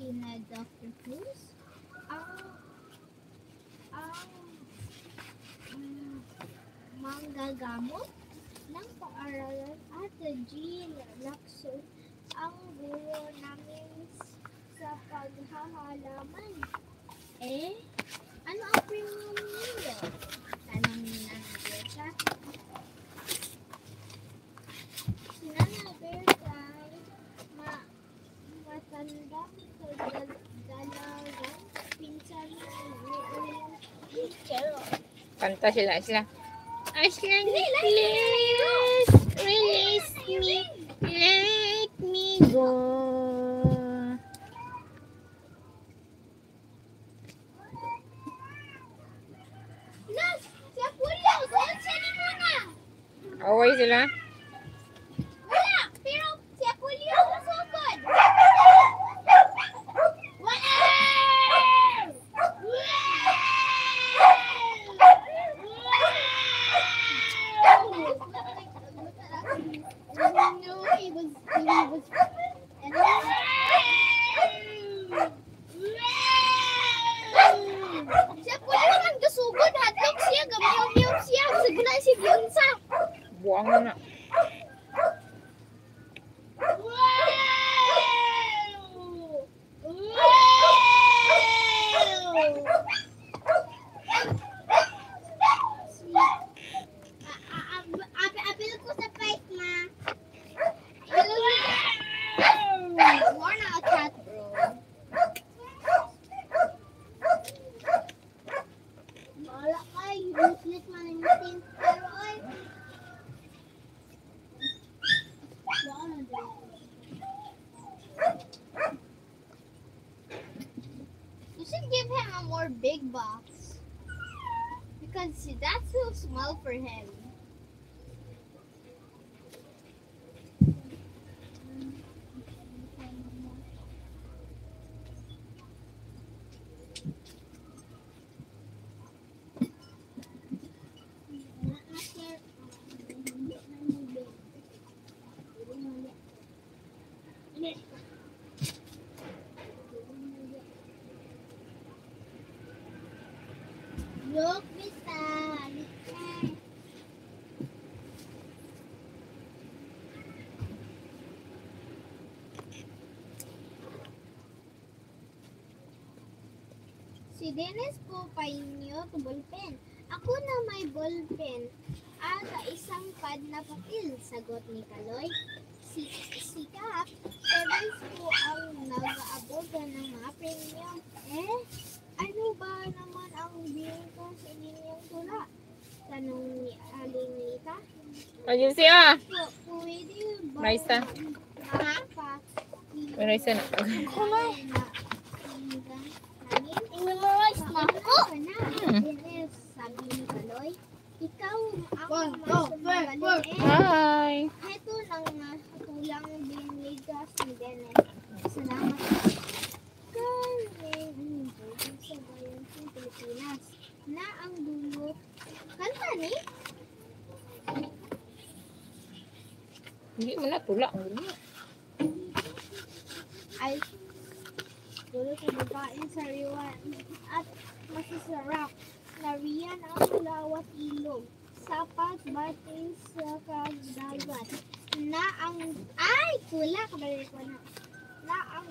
sina Dr. Cruz, ang manggagamot ng paaralan at Jean Lacson, ang guro namin sa paghahalaman. Ano ang premium ninyo? Tanong ni Nana Berta. Si Nana Berta matandang dalagang pinsan ni Cheryl. Kanta sila. Aslan, release me, let me go. Nas, siya Julio, suot siya ni Mona. Away sila. Wala, pero siya Julio, sugod. Siya po naman gasugod, hadlok siya, gamiyaw-miyaw siya, saguna siya giyunsa. Buang na. Apil ko sa fight, ma. More na a cat, bro. Wala kay, useless man yung natin. Pero ay, you should give him a more big box. Because that's too small for him. Look, Vista. Si Dennis po painyo to ballpen. Ako na may ballpen. At isang pad na papel, sagot ni Kaloy. Si Cap, Evans po ang nag-aaboga ng mga premium. Ano ba naman ang bilin ko sa inyong tula? Tanong ni Aling Lita. Ayun siya. Pwede ba? Raisa. Raisa na. I-memorize mo ako. Sabi ni Kaloy, ikaw ang mas magaling. Hi. Ito lang tulang binigas ni Dennis. Salamat. Galing sa bayan ng Pilipinas na ang dulot. Kanta ni? Hindi mo na tula. Ay, dulot sa babaeng sariwan at masasarap. Nariyan ang lawat ilog. Sapat bating sa kagdagat. Na ang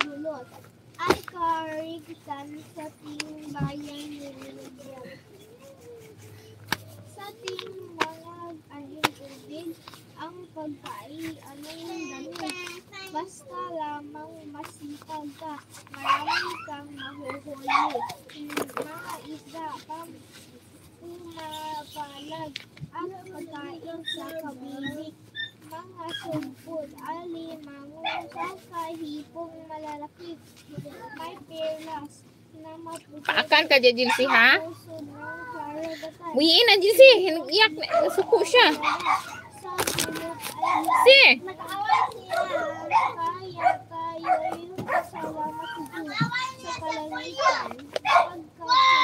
dulot ay karigtan sa ting bayan ni Lilian. Sa ting mga anong tubig, ang pagkain anong damit. Basta lamang masipag ka, marami kang mahuhuli. Mga isda pang pumapalag ang pagkain sa kabibig. Mga sugpod, alimango sa kahipong malalaki. May perlas na maputi. Akan ka dyan, Jilsi, ha? Puso ng karagatan. Buhiin na, Jilsi. Iyak na. Nasuko siya. Sa dulot ay Si. nag-away sila. Kaya kayo yung kasalamat ko sa kalangitan. Pagkakita